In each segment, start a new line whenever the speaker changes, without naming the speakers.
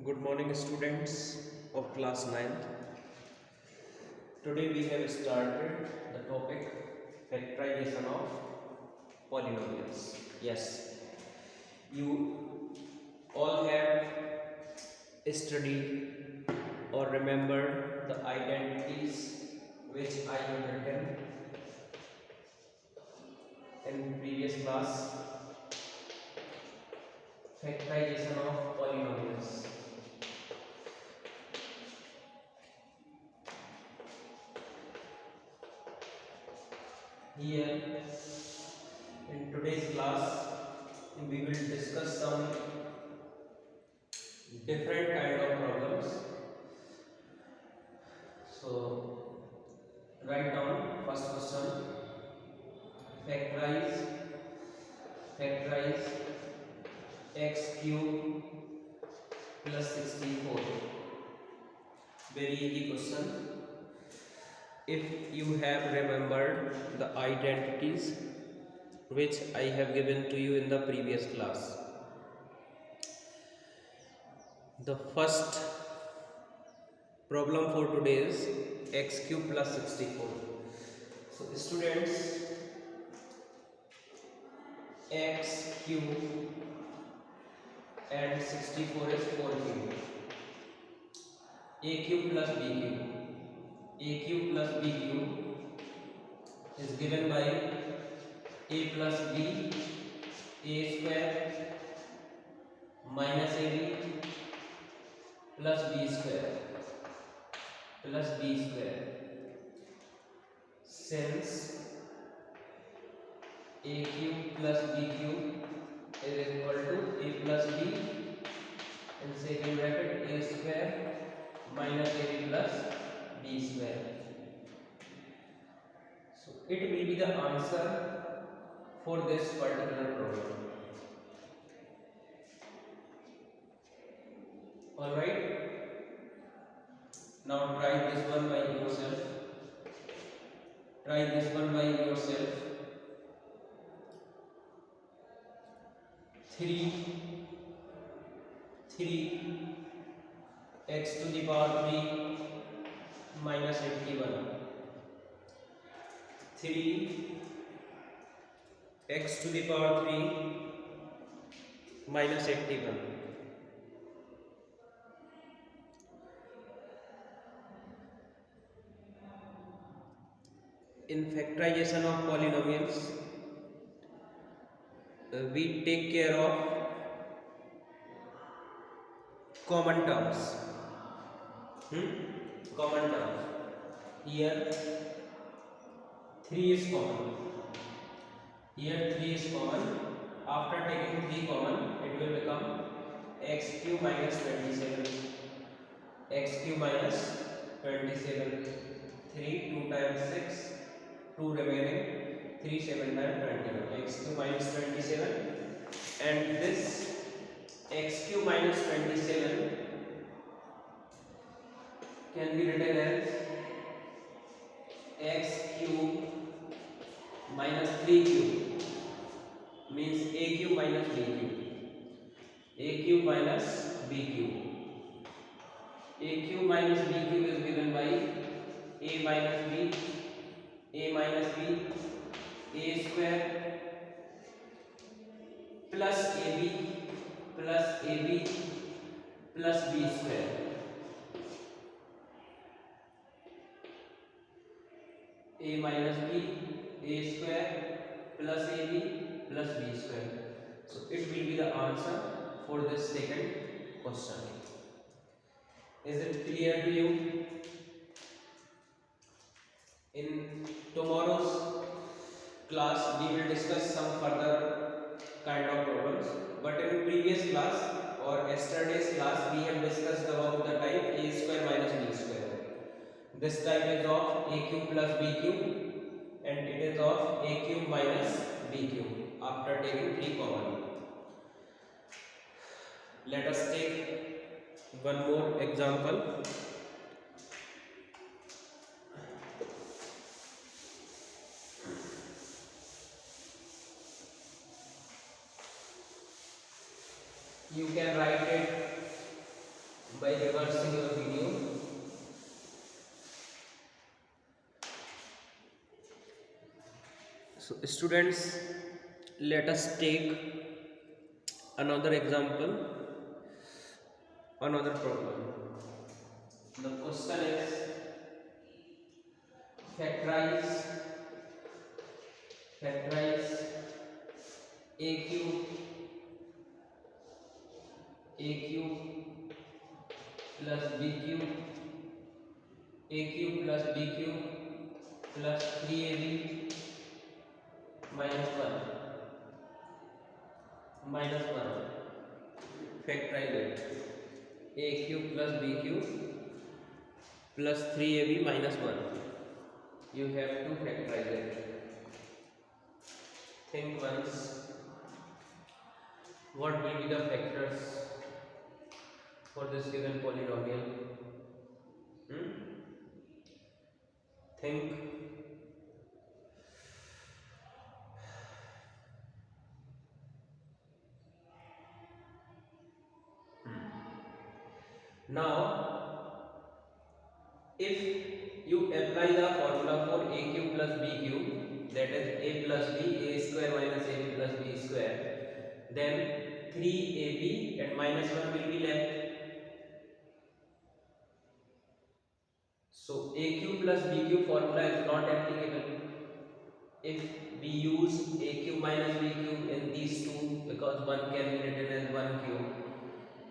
Good morning, students of class 9th. Today we have started the topic factorization of polynomials. Yes, you all have studied or remembered the identities which I have written in previous class. Factorization of polynomials. Here in today's class we will discuss some different kind of problems. So write down first question. Factorize x cube plus 64. Very easy question. If you have remembered the identities which I have given to you in the previous class. The first problem for today is x cube plus 64. So students, x cube and 64 is 4 cube. A cube plus b cube. A cube plus b cube is given by a plus b, a square minus ab plus b square plus b square. Since a cube plus b cube is equal to a plus b in second bracket a square minus ab plus b square. So it will be the answer for this particular problem. Alright, now try this one by yourself. Try this one by yourself. 3 x to the power 3 minus 81. 3 x to the power 3 minus 81. In factorization of polynomials, we take care of common terms. Common terms. Here 3 is common. Here 3 is common. After taking 3 common, it will become x cube minus 27. X cube minus 27. 3 2 times 6. 2 remaining. 3 7 times 21. X cube minus 27. And this x cube minus 27 can be written as x cube minus 3 cube, means a cube minus b cube. A cube minus b cube. A cube minus b cube is given by a minus b, a minus b, a square plus ab plus ab plus b square. A minus b, a square plus ab plus b square. So it will be the answer for this second question. Is it clear to you? In tomorrow's class we will discuss some further kind of problems, but in previous class or yesterday's class we have discussed about the type a square minus b square. This type is of a cube plus b cube and it is of a cube minus b cube after taking 3 common. Let us take one more example. You can write it by reversing your video. So students, let us take another example, another problem. The question is factorize a cube plus b cube plus b cube plus 3ab minus 1 factorize it. A cube plus b cube plus 3ab minus 1. You have to factorize it. Think once. What will be the factors for this given polynomial? Think. Now, if you apply the formula for a cube plus b cube, that is a plus b, a square minus ab plus b square, then 3ab and minus 1 will be left. So a cube plus b cube formula is not applicable if we use a cube minus b cube in these two, because one can be written as 1 cube,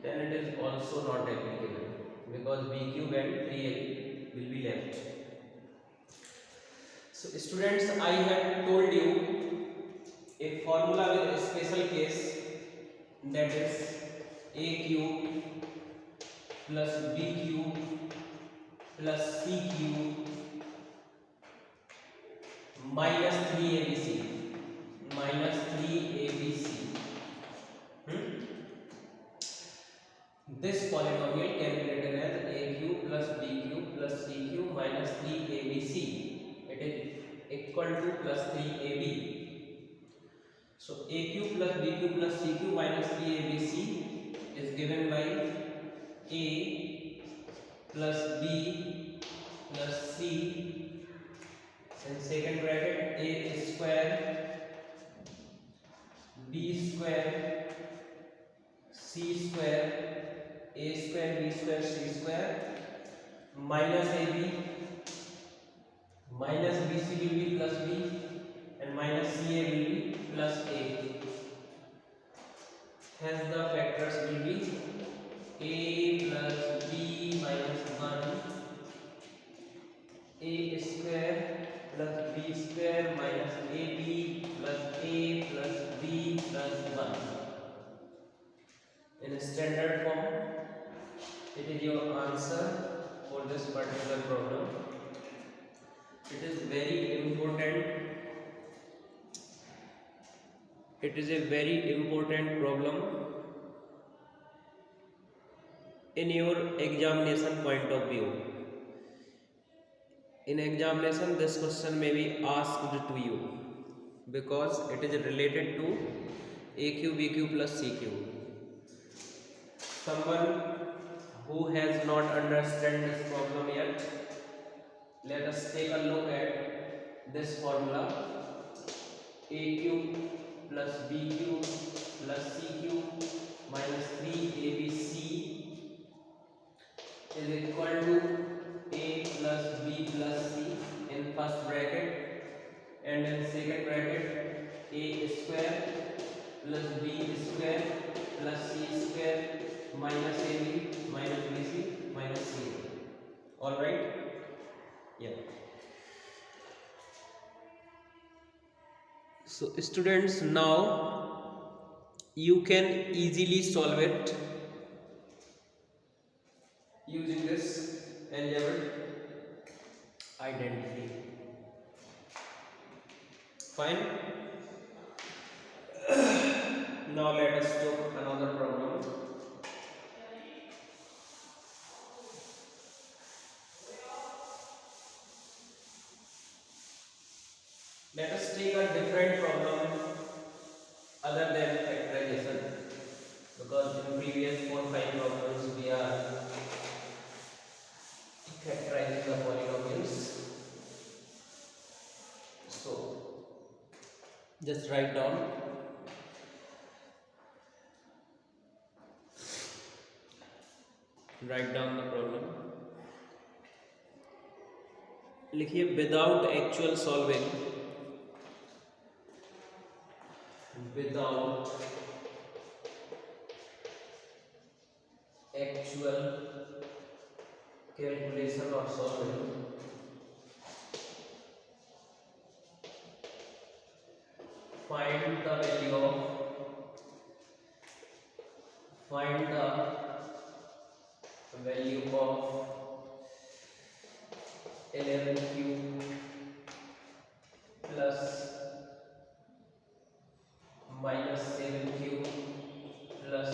then it is also not applicable because b cube and 3ab will be left. So students, I have told you a formula with a special case, that is a cube plus b cube plus c cube minus 3abc This polynomial can be written as a cube plus b cube plus c cube minus 3abc. It is equal to plus 3ab. So a cube plus b cube plus c cube minus 3abc is given by a plus b plus c in second bracket a square b square c square a square b square c square minus ab minus bc will be plus b and minus ca will be plus a. Hence the factors will be a plus b minus 1, a square plus b square minus ab plus a plus b plus 1. In standard form, it is your answer for this particular problem. It is very important. It is a very important problem in your examination point of view. In examination, this question may be asked to you because it is related to a cube, b cube plus c cube. Someone who has not understood this problem yet, let us take a look at this formula. A cube plus b cube plus c cube minus 3abc is equal to a plus b plus c in first bracket, and in second bracket a square plus b square plus c square minus ab minus bc minus c. All right? Yeah. So students, now you can easily solve it using this algebraic identity. Fine. Now let us do another problem. Let us take a different problem other than factorization, because in previous 4-5 problems we are Just write down. Write down the problem. लिखिए without actual solving, without actual calculation और solving, find the value of, find the value of 11 cube plus minus 7 cube plus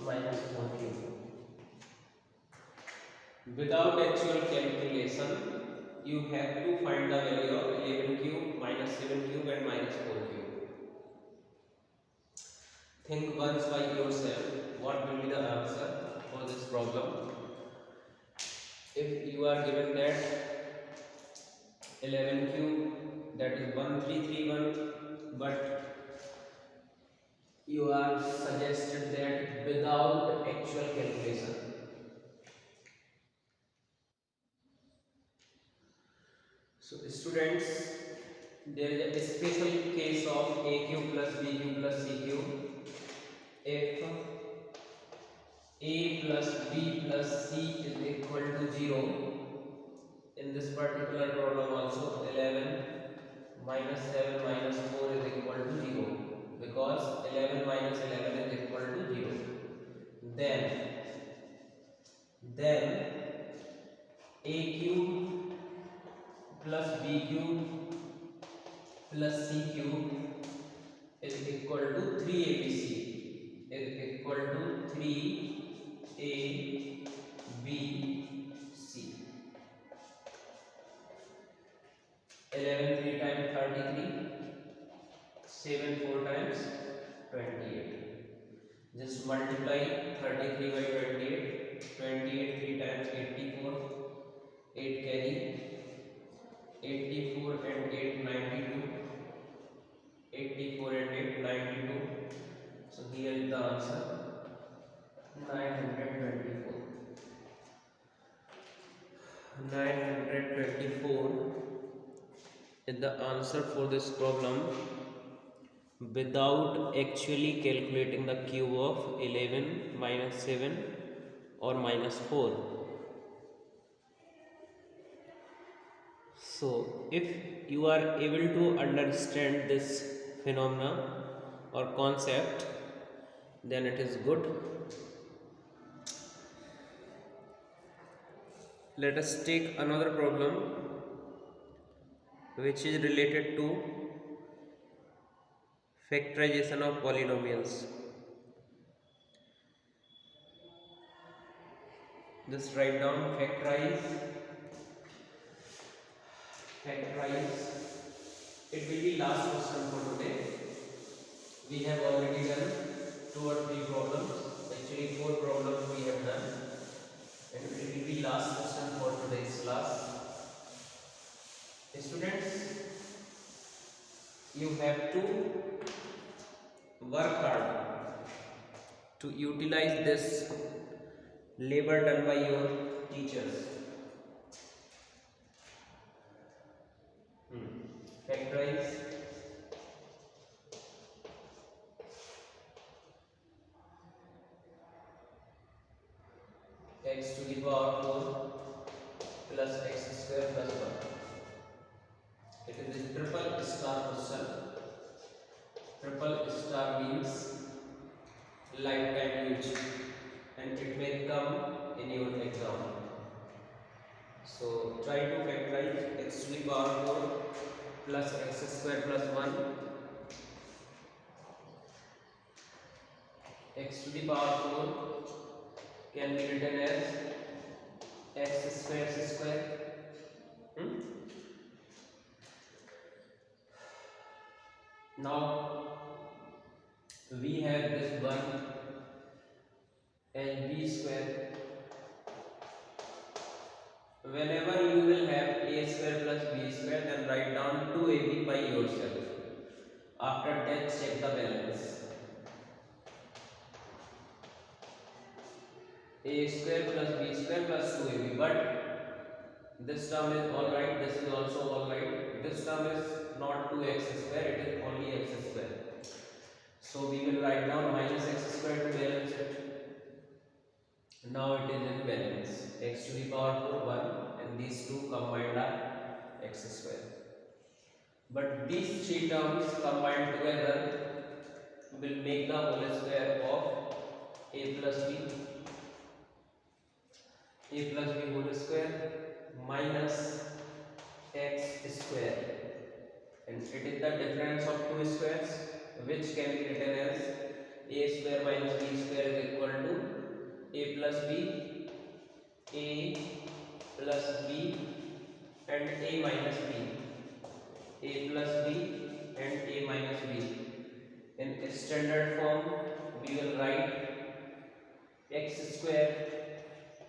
minus 4 cube. Without actual calculation, you have to find the value of 11 cube, minus 7 cube and minus 4 cube. Think once by yourself what will be the answer for this problem. If you are given that 11 cube, that is 1331, but you are suggested that without actual calculation. So students, there is a special case of a cube plus b cube plus c cube. If a plus b plus c is equal to 0, in this particular problem also 11 minus 7 minus 4 is equal to 0, because 11 minus 11 is equal to 0. Then a cube plus b cube plus c cube is equal to 3abc, is equal to 3abc. 11 3 times 33, 7 4 times 28. Just multiply 33 by 28, 28 3 times 84, 8 carry, 84 and 8 92, 84 and 8 92. So here is the answer 924. 924 is the answer for this problem without actually calculating the cube of 11 minus 7 or minus 4. So if you are able to understand this phenomena or concept, then it is good. Let us take another problem which is related to factorization of polynomials. Just write down factorize. It will be last question for today. We have already done 2 or 3 problems, actually 4 problems we have done, and it will be last question for today's class. Students, you have to work hard to utilize this labor done by your teachers. Factorize x to the power 4 plus x square plus 1. It is a triple star question. Triple star means lifetime use, and it may come in your exam. So try to factorize x to the power 4 plus x square plus 1. X to the power 4 can be written as x square. Now we have this one as b square. Whenever you will have a square plus b square, then write down 2ab by yourself. After that, check the balance. A square plus b square plus 2ab, but this term is all right, this is also all right. This term is not 2x square, it is only x square. So we will write down minus x square to balance it. Now it is in balance. X to the power 4 1, and these two combined are x square. But these three terms combined together will make the whole square of a plus b whole square minus x square, and it is the difference of two squares, which can be written as a square minus b square is equal to a plus b and a minus b, a plus b and a minus b. In standard form we will write x square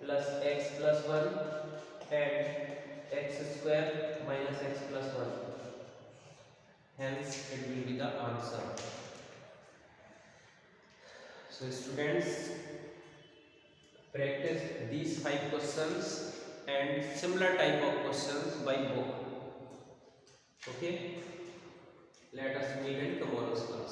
plus x plus 1 and x square minus x plus 1. Hence it will be the answer. So students, practice these 5 questions and similar type of questions by book. Okay, let us meet in tomorrow's class.